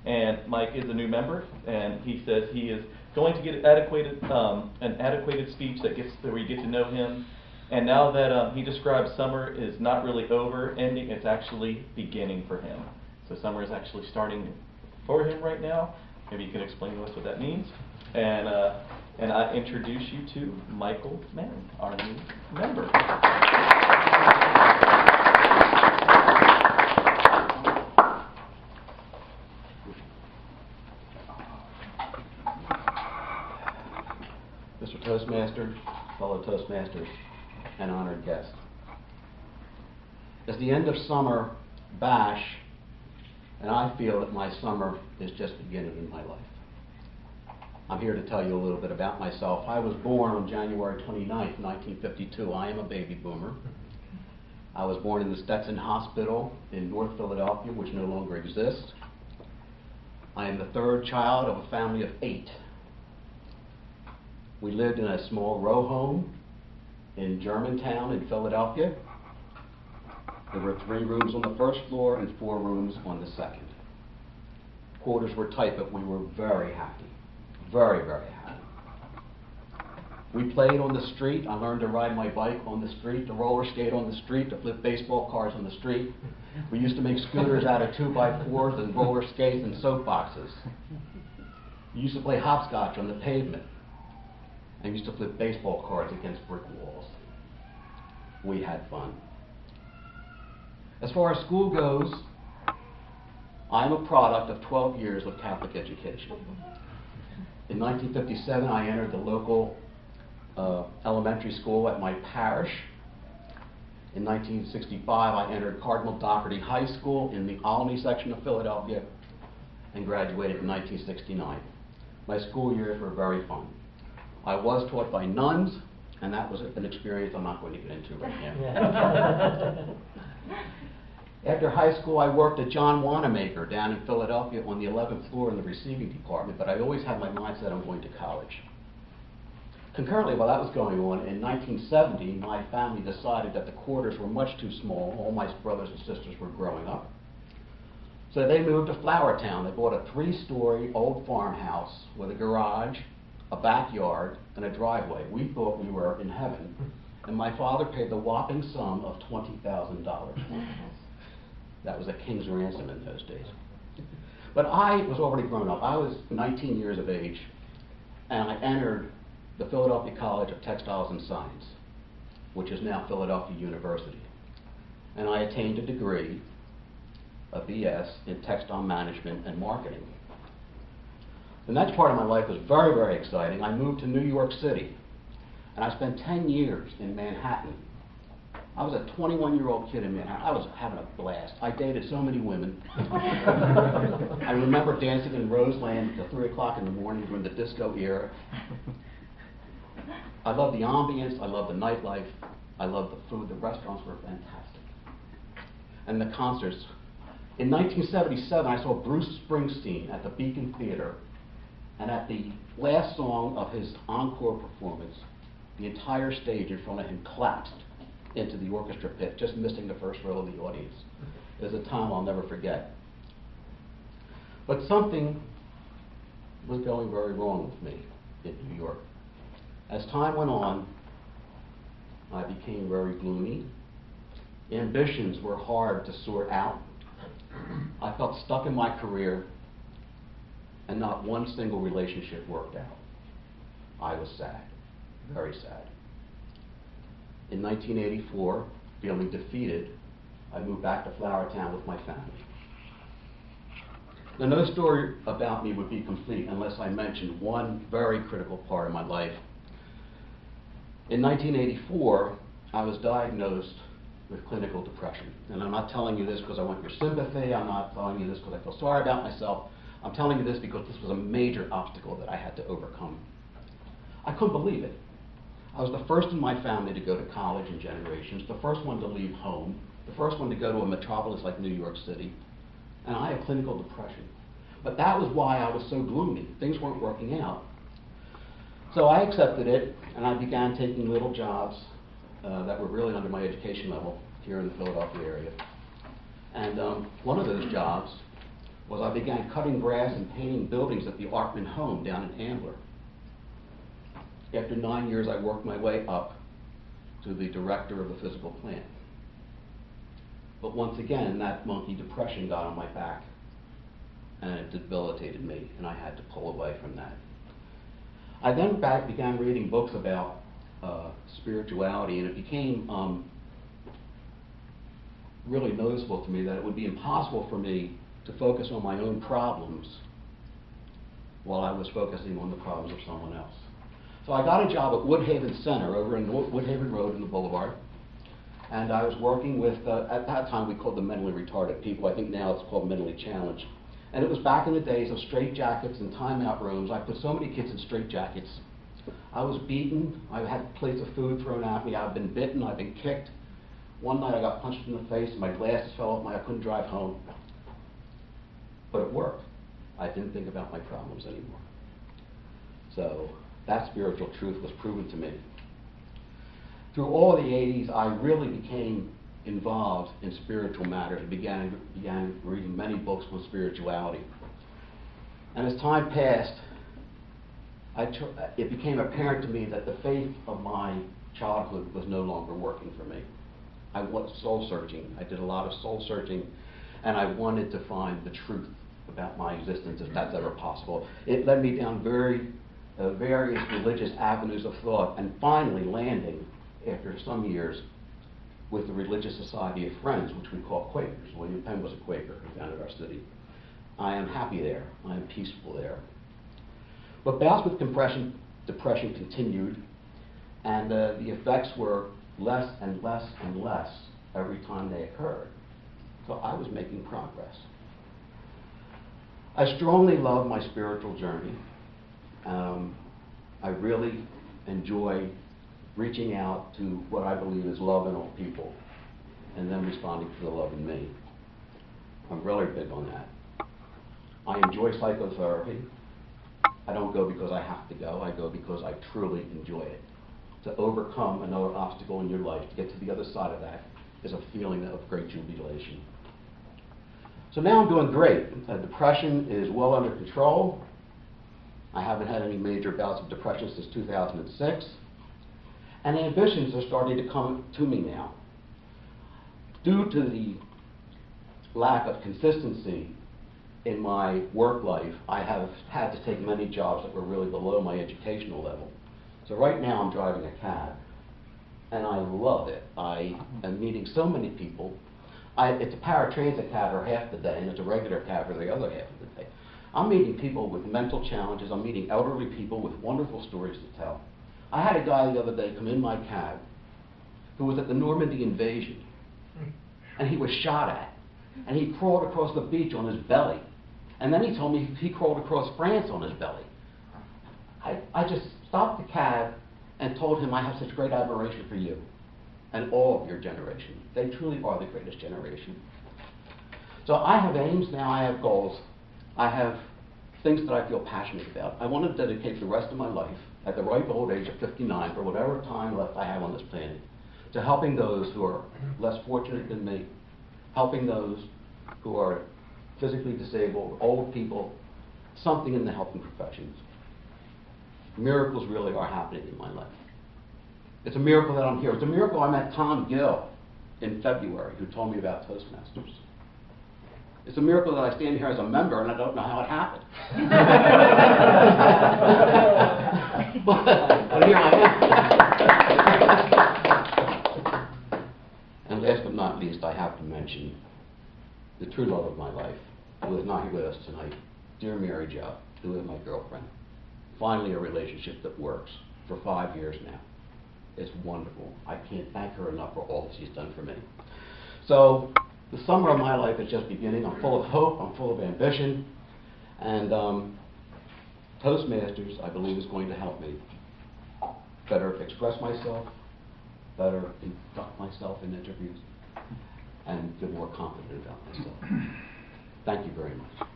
And Mike is a new member, and he says he is going to get an adequate speech that gets where you get to know him. And now that he describes summer is not really over, ending, it's actually beginning for him. So summer is actually starting for him right now. Maybe you can explain to us what that means. And I introduce you to Michael Manton, our new member. Mr. Toastmaster, fellow Toastmasters, and honored guest. It's the end of summer bash, and I feel that my summer is just beginning in my life. I'm here to tell you a little bit about myself. I was born on January 29th, 1952. I am a baby boomer. I was born in the Stetson Hospital in North Philadelphia, which no longer exists. I am the third child of a family of 8. We lived in a small row home in Germantown in Philadelphia. There were 3 rooms on the first floor and 4 rooms on the second. Quarters were tight, but we were very happy. Very, very happy. We played on the street. I learned to ride my bike on the street, to roller skate on the street, to flip baseball cards on the street. We used to make scooters out of 2x4s and roller skates and soapboxes. We used to play hopscotch on the pavement. I used to flip baseball cards against brick walls. We had fun. As far as school goes, I'm a product of 12 years of Catholic education. In 1957, I entered the local elementary school at my parish. In 1965, I entered Cardinal Doherty High School in the Olney section of Philadelphia and graduated in 1969. My school years were very fun. I was taught by nuns, and that was an experience I'm not going to get into right now. After high school, I worked at John Wanamaker down in Philadelphia on the 11th floor in the receiving department, but I always had my mindset I'm going to college. Concurrently, while that was going on, in 1970, my family decided that the quarters were much too small. All my brothers and sisters were growing up. So they moved to Flourtown. They bought a 3-story old farmhouse with a garage, a backyard, and a driveway. We thought we were in heaven, and my father paid the whopping sum of $20,000. That was a king's ransom in those days. But I was already grown up. I was 19 years of age, and I entered the Philadelphia College of Textiles and Science, which is now Philadelphia University. And I attained a degree, a BS, in textile management and marketing. The next part of my life was very, very exciting. I moved to New York City, and I spent 10 years in Manhattan. I was a 21-year-old kid in Manhattan. I was having a blast. I dated so many women. I remember dancing in Roseland at 3 o'clock in the morning during the disco era. I loved the ambience. I loved the nightlife. I loved the food. The restaurants were fantastic. And the concerts. In 1977, I saw Bruce Springsteen at the Beacon Theater. And at the last song of his encore performance, the entire stage in front of him collapsed into the orchestra pit, just missing the first row of the audience. It was a time I'll never forget. But something was going very wrong with me in New York. As time went on, I became very gloomy. Ambitions were hard to sort out. I felt stuck in my career, and not one single relationship worked out. I was sad, very sad. In 1984, feeling defeated, I moved back to Flourtown with my family. Now, no story about me would be complete unless I mentioned one very critical part of my life. In 1984, I was diagnosed with clinical depression. And I'm not telling you this because I want your sympathy. I'm not telling you this because I feel sorry about myself. I'm telling you this because this was a major obstacle that I had to overcome. I couldn't believe it. I was the first in my family to go to college in generations, the first one to leave home, the first one to go to a metropolis like New York City, and I had clinical depression. But that was why I was so gloomy. Things weren't working out. So I accepted it, and I began taking little jobs that were really under my education level here in the Philadelphia area. And one of those jobs was I began cutting grass and painting buildings at the Artman home down in Ambler. After 9 years, I worked my way up to the director of the physical plant. But once again, that monkey depression got on my back, and it debilitated me, and I had to pull away from that. I then began reading books about spirituality, and it became really noticeable to me that it would be impossible for me to focus on my own problems while I was focusing on the problems of someone else. So I got a job at Woodhaven Center over in Woodhaven Road in the Boulevard, and I was working with, at that time we called them mentally retarded people. I think now it's called mentally challenged. And it was back in the days of straitjackets and timeout rooms. I put so many kids in straitjackets. I was beaten. I had plates of food thrown at me. I've been bitten. I've been kicked. One night I got punched in the face and my glasses fell off. I couldn't drive home. But it worked. I didn't think about my problems anymore. So that spiritual truth was proven to me. Through all the 80s, I really became involved in spiritual matters. I began reading many books on spirituality. And as time passed, it became apparent to me that the faith of my childhood was no longer working for me. I was soul searching. I did a lot of soul searching, and I wanted to find the truth about my existence, if that's ever possible. It led me down various religious avenues of thought, and finally landing, after some years, with the Religious Society of Friends, which we call Quakers. William Penn was a Quaker who founded our city. I am happy there. I am peaceful there. But bouts with depression continued, and the effects were less and less and less every time they occurred. So I was making progress. I strongly love my spiritual journey. I really enjoy reaching out to what I believe is love in all people, and then responding to the love in me. I'm really big on that. I enjoy psychotherapy. I don't go because I have to go. I go because I truly enjoy it. To overcome another obstacle in your life, to get to the other side of that, is a feeling of great jubilation. So now I'm doing great. Depression is well under control. I haven't had any major bouts of depression since 2006. And ambitions are starting to come to me now. Due to the lack of consistency in my work life, I have had to take many jobs that were really below my educational level. So right now I'm driving a cab, and I love it. I am meeting so many people. It's a paratransit cab for half the day, and it's a regular cab for the other half of the day. I'm meeting people with mental challenges. I'm meeting elderly people with wonderful stories to tell. I had a guy the other day come in my cab who was at the Normandy invasion, and he was shot at, and he crawled across the beach on his belly, and then he told me he crawled across France on his belly. I just stopped the cab and told him I have such great admiration for you and all of your generation. They truly are the greatest generation. So I have aims now, I have goals, I have things that I feel passionate about. I want to dedicate the rest of my life, at the ripe old age of 59, for whatever time left I have on this planet, to helping those who are less fortunate than me, helping those who are physically disabled, old people, something in the helping professions. Miracles really are happening in my life. It's a miracle that I'm here. It's a miracle I met Tom Gill in February, who told me about Toastmasters. It's a miracle that I stand here as a member and I don't know how it happened. but here I am. And last but not least, I have to mention the true love of my life, who is not here with us tonight, dear Mary Jo, who is my girlfriend. Finally, a relationship that works for 5 years now. It's wonderful. I can't thank her enough for all that she's done for me. So the summer of my life is just beginning. I'm full of hope. I'm full of ambition. And Toastmasters, I believe, is going to help me better express myself, better conduct myself in interviews, and feel more confident about myself. Thank you very much.